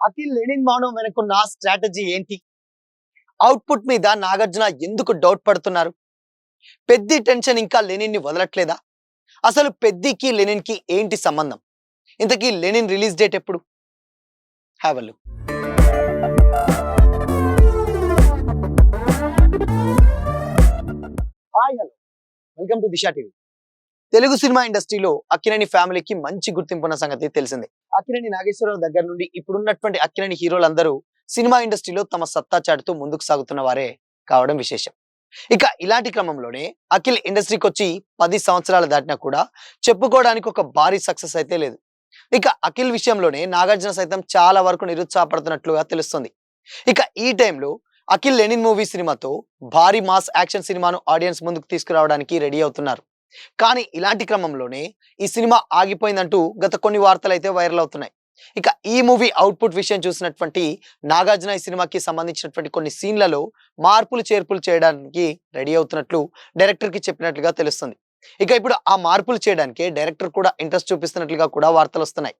Akhil Lenin మౌనం వెనుకున్న strategy ఏంటి? అవుట్‌పుట్ మీద నాగార్జున ఎందుకు డౌట్ పడుతున్నారు? పెద్ది టెన్షన్ ఇంకా లెనిన్‌ని వదలట్లేదా? అసలు పెద్దికి, లెనిన్‌కి ఏంటి సంబంధం? ఇంతకీ లెనిన్ రిలీజ్ డేట్ ఎప్పుడు? Have a look. Hi hello. Welcome to Disha TV. Telugu cinema ఇండస్ట్రీలో అక్కినేని ఫ్యామిలీకి మంచి గుర్తింపున్న సంగతి తెలిసిందే. అక్కినేని నాగేశ్వరరావు దగ్గర నుండి ఇప్పుడున్నటువంటి అక్కినేని హీరోలందరూ సినిమా ఇండస్ట్రీలో తమ సత్తా చాటుతూ ముందుకు సాగుతున్న వారే కావడం విశేషం. ఇక ఇలాంటి క్రమంలోనే అఖిల్ ఇండస్ట్రీకి వచ్చి 10 సంవత్సరాలు దాటినా కూడా చెప్పుకోవడానికి ఒక భారీ సక్సెస్ అయితే లేదు. ఇక అఖిల్ విషయంలోనే నాగార్జున సైతం చాలా వరకు నిరుత్సాహపడుతున్నట్లుగా తెలుస్తుంది. ఇక ఈ టైంలో అఖిల్ లెనిన్ మూవీ సినిమాతో భారీ మాస్ యాక్షన్ సినిమాను ఆడియన్స్ ముందుకు తీసుకురావడానికి రెడీ అవుతున్నారు. కానీ ఇలాంటి క్రమంలోనే ఈ సినిమా ఆగిపోయిందంటూ గత కొన్ని వార్తలు అయితే వైరల్ అవుతున్నాయి. ఇక ఈ మూవీ అవుట్పుట్ విషయం చూసినటువంటి నాగార్జున ఈ సినిమాకి సంబంధించినటువంటి కొన్ని సీన్లలో మార్పులు చేర్పులు చేయడానికి రెడీ అవుతున్నట్లు డైరెక్టర్ కి చెప్పినట్లుగా తెలుస్తుంది. ఇక ఇప్పుడు ఆ మార్పులు చేయడానికి డైరెక్టర్ కూడా ఇంట్రెస్ట్ చూపిస్తున్నట్లుగా కూడా వార్తలు వస్తున్నాయి.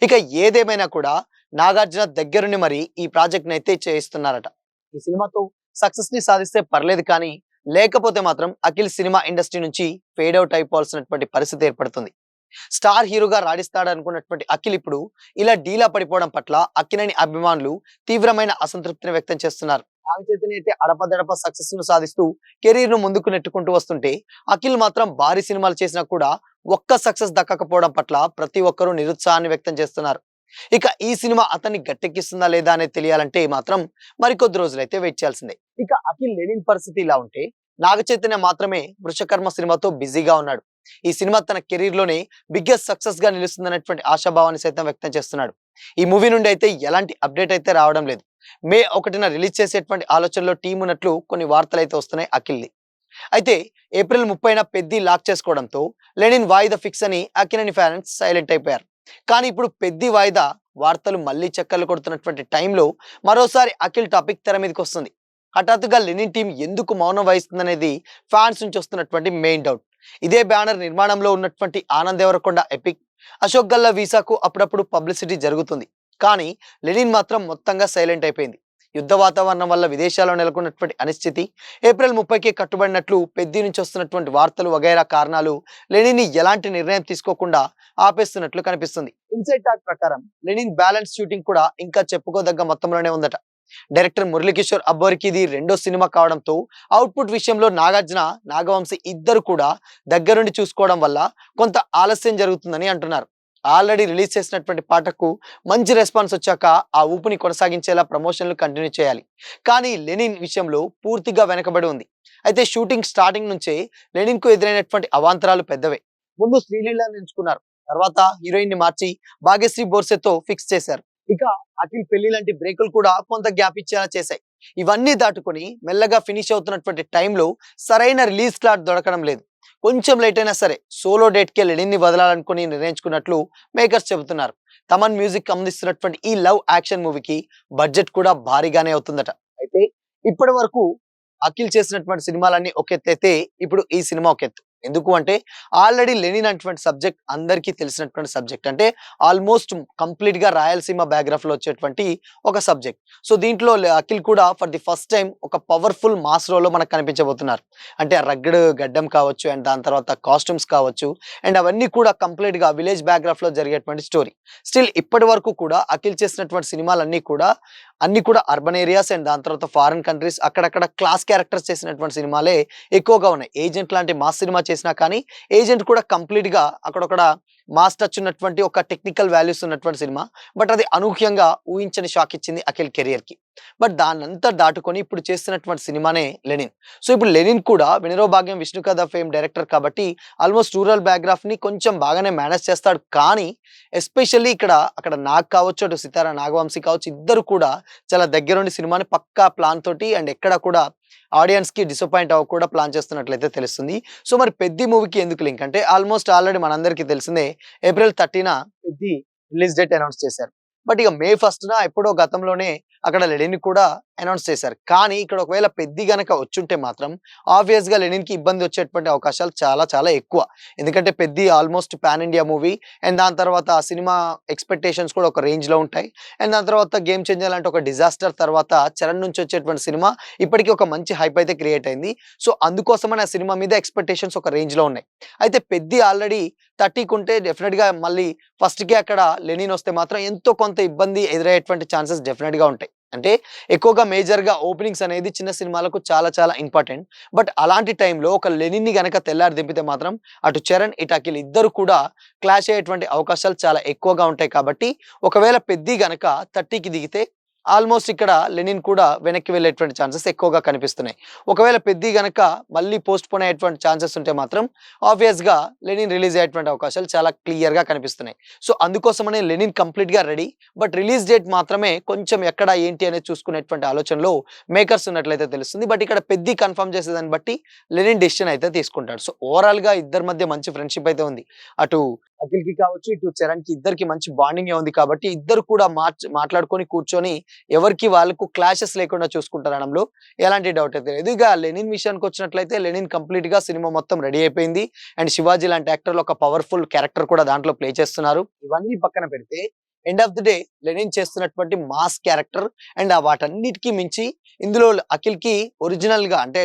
ఇక ఏదేమైనా కూడా నాగార్జున దగ్గరుండి మరి ఈ ప్రాజెక్ట్ ని అయితే చేయిస్తున్నారట. ఈ సినిమాతో సక్సెస్ ని సాధిస్తే పర్లేదు కానీ లేకపోతే మాత్రం అఖిల్ సినిమా ఇండస్ట్రీ నుంచి ఫేడ్ అవుట్ అయిపోవాల్సినటువంటి పరిస్థితి ఏర్పడుతుంది. స్టార్ హీరోగా రాణిస్తాడనుకున్నటువంటి అఖిల్ ఇప్పుడు ఇలా డీలా పడిపోవడం పట్ల అక్కినేని అభిమానులు తీవ్రమైన అసంతృప్తిని వ్యక్తం చేస్తున్నారు. నాగ చైతన్య అయితే అడపదడప సక్సెస్ ను సాధిస్తూ కెరీర్ ను ముందుకు నెట్టుకుంటూ వస్తుంటే అఖిల్ మాత్రం భారీ సినిమాలు చేసినా కూడా ఒక్క సక్సెస్ దక్కకపోవడం పట్ల ప్రతి ఒక్కరూ నిరుత్సాహాన్ని వ్యక్తం చేస్తున్నారు. ఇక ఈ సినిమా అతన్ని గట్టెక్కిస్తుందా లేదా అనేది తెలియాలంటే మాత్రం మరికొద్ది రోజులైతే వెయిట్ చేయాల్సిందే. ఇక అఖిల్ లెనిన్ పరిస్థితి ఇలా ఉంటే నాగ చైతన్య మాత్రమే వృషకర్మ సినిమాతో బిజీగా ఉన్నాడు. ఈ సినిమా తన కెరీర్ లోనే బిగ్గెస్ట్ సక్సెస్ గా నిలుస్తుందనేటువంటి ఆశాభావాన్ని సైతం వ్యక్తం చేస్తున్నాడు. ఈ మూవీ నుండి అయితే ఎలాంటి అప్డేట్ అయితే రావడం లేదు. మే 1న రిలీజ్ చేసేటువంటి ఆలోచనలో టీం ఉన్నట్లు కొన్ని వార్తలు అయితే వస్తున్నాయి అఖిల్ది. అయితే ఏప్రిల్ 30న పెద్ది లాక్ చేసుకోవడంతో లెనిన్ వాయిదా ఫిక్స్ అని అక్కినేని ఫ్యాన్స్ సైలెంట్ అయిపోయారు. కానీ ఇప్పుడు పెద్ది వాయిదా వార్తలు మళ్ళీ చక్కర్లు కొడుతున్నటువంటి టైంలో మరోసారి అఖిల్ టాపిక్ తెర మీదకి వస్తుంది. హఠాత్తుగా లెనిన్ టీం ఎందుకు మౌనం వహిస్తుందనేది ఫ్యాన్స్ నుంచి వస్తున్నటువంటి మెయిన్ డౌట్. ఇదే బ్యానర్ నిర్మాణంలో ఉన్నటువంటి ఆనంద్ దేవరకొండ ఎపిక్, అశోక్ గల్లా వీసాకు అప్పుడప్పుడు పబ్లిసిటీ జరుగుతుంది. కానీ లెనిన్ మాత్రం మొత్తంగా సైలెంట్ అయిపోయింది. యుద్ధ వాతావరణం వల్ల విదేశాల్లో నెలకొన్నటువంటి అనిశ్చితి, ఏప్రిల్ 30కి కట్టుబడినట్లు పెద్ది నుంచి వస్తున్నటువంటి వార్తలు వగైరా కారణాలు లెనిన్ ఎలాంటి నిర్ణయం తీసుకోకుండా ఆపేస్తున్నట్లు కనిపిస్తుంది. ఇన్సైడ్ టాక్ ప్రకారం లెనిన్ బ్యాలెన్స్ షూటింగ్ కూడా ఇంకా చెప్పుకోదగ్గ మొత్తంలోనే ఉందట. డైరెక్టర్ మురళీకిషోర్ అబ్బోరికి ఇది రెండో సినిమా కావడంతో అవుట్పుట్ విషయంలో నాగార్జున, నాగవంశీ ఇద్దరు కూడా దగ్గరుండి చూసుకోవడం వల్ల కొంత ఆలస్యం జరుగుతుందని అంటున్నారు. ఆల్రెడీ రిలీజ్ చేసినటువంటి పాటకు మంచి రెస్పాన్స్ వచ్చాక ఆ ఊపుని కొనసాగించేలా ప్రమోషన్లు కంటిన్యూ చేయాలి. కానీ లెనిన్ విషయంలో పూర్తిగా వెనకబడి ఉంది. అయితే షూటింగ్ స్టార్టింగ్ నుంచే లెనిన్ కు ఎదురైనటువంటి అవాంతరాలు పెద్దవే. ముందు శ్రీలీలను ఎంచుకున్నారు, తర్వాత హీరోయిన్ ని మార్చి భాగ్యశ్రీ బోర్సెతో ఫిక్స్ చేశారు. ఇక అఖిల్ పెళ్లి లాంటి బ్రేకులు కూడా కొంత గ్యాప్ ఇచ్చేలా చేశాయి. ఇవన్నీ దాటుకొని మెల్లగా ఫినిష్ అవుతున్నటువంటి టైంలో సరైన రిలీజ్ స్లాట్ దొరకడం లేదు. కొంచెం లేట్ అయినా సరే సోలో డేట్ కి లెనిన్ ని వదలాలనుకుని నిర్ణయించుకున్నట్లు మేకర్స్ చెబుతున్నారు. తమన్ మ్యూజిక్ అందిస్తున్నటువంటి ఈ లవ్ యాక్షన్ మూవీకి బడ్జెట్ కూడా భారీగానే అవుతుందట. అయితే ఇప్పటి వరకు అఖిల్ చేసినటువంటి సినిమాలన్నీ ఒక ఎత్తు అయితే ఇప్పుడు ఈ సినిమా ఒక ఎత్తు. ఎందుకు అంటే ఆల్రెడీ లెనిన్ అటువంటి సబ్జెక్ట్ అందరికీ తెలిసినటువంటి సబ్జెక్ట్. అంటే ఆల్మోస్ట్ కంప్లీట్ గా రాయలసీమ బ్యాక్గ్రాఫ్ లో వచ్చేటువంటి ఒక సబ్జెక్ట్. సో దీంట్లో అఖిల్ కూడా ఫర్ ది ఫస్ట్ టైం ఒక పవర్ఫుల్ మాస్ రోల్ లో మనకు కనిపించబోతున్నారు. అంటే రగ్గడ్ గడ్డం కావచ్చు, అండ్ దాని తర్వాత కాస్ట్యూమ్స్ కావచ్చు, అండ్ అవన్నీ కూడా కంప్లీట్ గా విలేజ్ బ్యాక్గ్రాఫ్ లో జరిగేటువంటి స్టోరీ. స్టిల్ ఇప్పటి వరకు కూడా అఖిల్ చేసినటువంటి సినిమాలన్నీ కూడా అర్బన్ ఏరియాస్, అండ్ దాని తర్వాత ఫారిన్ కంట్రీస్, అక్కడక్కడ క్లాస్ క్యారెక్టర్స్ చేసినటువంటి సినిమాలే ఎక్కువగా ఉన్నాయి. ఏజెంట్ లాంటి మాస్ సినిమా చేసినా కానీ ఏజెంట్ కూడా కంప్లీట్ గా అక్కడొక్కడ మాస్ టచ్ ఉన్నటువంటి ఒక టెక్నికల్ వాల్యూస్ ఉన్నటువంటి సినిమా. బట్ అది అనూహ్యంగా ఊహించని షాక్ ఇచ్చింది అఖిల్ కెరియర్ కి. బట్ దాన్నంతా దాటుకొని ఇప్పుడు చేస్తున్నటువంటి సినిమానే లెనిన్. సో ఇప్పుడు లెనిన్ కూడా వినరో భాగ్యం విష్ణు కథ ఫేమ్ డైరెక్టర్ కాబట్టి ఆల్మోస్ట్ రూరల్ బ్యాక్గ్రాఫ్ ని కొంచెం బాగానే మేనేజ్ చేస్తాడు. కానీ ఎస్పెషల్లీ అక్కడ నాగ్ కావచ్చు, అటు సితారా నాగవంశీ కావచ్చు, ఇద్దరు కూడా చాలా దగ్గరుండి సినిమాని పక్కా ప్లాన్ తోటి అండ్ ఎక్కడ కూడా ఆడియన్స్ కి డిసప్పాయింట్ అవ్వకుండా ప్లాన్ చేస్తున్నట్లయితే తెలుస్తుంది. సో మరి పెద్ది మూవీకి ఎందుకు లింక్ అంటే ఆల్మోస్ట్ ఆల్రెడీ మనందరికీ తెలిసిందే ఏప్రిల్ 30న పెద్ది రిలీజ్ డేట్ అనౌన్స్ చేశారు. బట్ ఇక మే 1న ఎప్పుడో గతంలోనే అక్కడ లెనిన్ కూడా అనౌన్స్ చేశారు. కానీ ఇక్కడ ఒకవేళ పెద్ది గనక వచ్చుంటే మాత్రం ఆబ్వియస్‌గా లెనిన్‌కి ఇబ్బంది వచ్చేటువంటి అవకాశాలు చాలా చాలా ఎక్కువ. ఎందుకంటే Peddi almost pan India movie and దాని తర్వాత ఆ సినిమా ఎక్స్‌పెక్టేషన్స్ కూడా ఒక రేంజ్‌లో ఉంటాయి. అండ్ దాని తర్వాత 'గేమ్ చేంజర్' లాంటి ఒక డిజాస్టర్ తర్వాత 'చరణ్' నుంచి వచ్చేటువంటి సినిమా ఇప్పటికి ఒక మంచి హైప్ అయితే క్రియేట్ అయింది. సో, అందుకోసమని ఆ సినిమా మీద ఎక్స్‌పెక్టేషన్స్ ఒక రేంజ్‌లో ఉన్నాయి. అయితే పెద్ది ఆల్రెడీ 30కుంటే డెఫినిట్‌గా మళ్ళీ ఫస్ట్‌కే అక్కడ లెనిన్ వస్తే మాత్రం ఎంతో కొంత ఇబ్బంది ఎదురయ్యేటువంటి ఛాన్సెస్ డెఫినిట్‌గా ఉంటాయి. అంటే ఎక్కువగా మేజర్‌గా ఓపెనింగ్స్ అనేది చిన్న సినిమాలకు చాలా చాలా ఇంపార్టెంట్. బట్ అలాంటి టైంలో ఒక లెనిన్‌ని గనక తెల్లారి దింపితే మాత్రం అటు 'చరణ్' ఇటు 'అఖిల్' ఇద్దరు కూడా క్లాష్ అయ్యేటువంటి అవకాశాలు చాలా ఎక్కువగా ఉంటాయి కాబట్టి ఒకవేళ పెద్ది గనక 30కి దిగితే ఆల్‌మోస్ట్ ఇక్కడ లెనిన్ కూడా వెనక్కి వెళ్ళేటువంటి ఛాన్సెస్ ఎక్కువగా కనిపిస్తున్నాయి. ఒకవేళ పెద్ది గనక మళ్ళీ పోస్ట్‌పోన్ అయ్యేటువంటి ఛాన్సెస్ ఉంటే మాత్రం ఆబ్వియస్‌గా లెనిన్ రిలీజ్ అయ్యేటువంటి అవకాశాలు చాలా క్లియర్‌గా కనిపిస్తున్నాయి. సో, అందుకోసమనే లెనిన్ కంప్లీట్‌గా రెడీ. బట్ రిలీజ్ డేట్ మాత్రమే కొంచెం ఎక్కడ ఏంటి అనేది చూసుకునేటువంటి ఆలోచనలో మేకర్స్ ఉన్నట్లయితే తెలుస్తుంది. బట్ ఇక్కడ పెద్ది కన్ఫర్మ్ చేసేదాన్ని బట్టి లెనిన్ డెసిషన్ అయితే తీసుకుంటాడు. సో, ఓవరాల్‌గా ఇద్దరి మధ్య మంచి ఫ్రెండ్‌షిప్ అయితే ఉంది. అటు అఖిల్‌కి కావచ్చు, ఇటు చరణ్‌కి ఇద్దరికి మంచి బాండింగే ఉంది కాబట్టి ఇద్దరు కూడా మాట్లాడుకొని కూర్చొని ఎవరికి వాళ్ళకు క్లాషెస్ లేకుండా చూసుకుంటారనడంలో ఎలాంటి డౌట్ అయితే లేదు. ఇక లెనిన్ విషయానికొచ్చినట్లయితే లెనిన్ కంప్లీట్‌గా సినిమా మొత్తం రెడీ అయిపోయింది. అండ్ 'శివాజీ' లాంటి యాక్టర్‌లు ఒక పవర్‌ఫుల్ క్యారెక్టర్ కూడా దాంట్లో ప్లే చేస్తున్నారు. ఇవన్నీ పక్కన పెడితే end of the day Lenin చేస్తున్నటువంటి మాస్ క్యారెక్టర్ అండ్ వాటన్నిటికి మించి ఇందులో అఖిల్‌కి ఒరిజినల్‌గా అంటే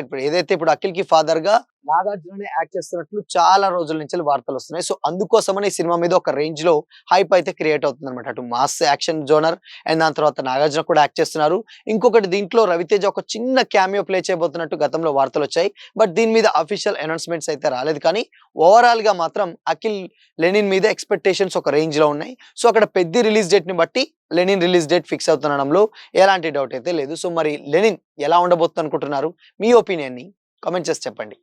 ఇప్పుడు అఖిల్‌కి ఫాదర్‌గా నాగార్జుననే యాక్ట్ చేస్తున్నట్లు చాలా రోజుల నుంచెల్లి వార్తలొస్తున్నాయి. సో, అందుకోసమని ఈ సినిమా మీద ఒక రేంజ్‌లో హైప్ అయితే క్రియేట్ అవుతుందన్నమాట. అటు మాస్ యాక్షన్ జోనర్ అండ్ దాని తర్వాత నాగార్జున కూడా యాక్ట్ చేస్తున్నారు. ఇంకొకటి దీంట్లో రవితేజ ఒక చిన్న క్యామియో ప్లే చేయబోతున్నట్టు గతంలో వార్తలొచ్చాయి. బట్ దీని మీద అఫీషియల్ అనౌన్స్‌మెంట్స్ అయితే రాలేదు. కానీ ఓవరాల్‌గా మాత్రం అఖిల్, లెనిన్ మీద ఎక్స్‌పెక్టేషన్స్ ఒక రేంజ్‌లో ఉన్నాయి. సో, అక్కడ పెద్ది రిలీజ్ డేట్‌ని బట్టి లెనిన్ రిలీజ్ డేట్ ఫిక్స్ అవుతుందనడంలో ఎలాంటి డౌట్ అయితే లేదు. సో, మరి లెనిన్ ఎలా ఉండబోతుందనుకుంటున్నారు? మీ ఒపీనియన్‌ని కామెంట్ చేసి చెప్పండి.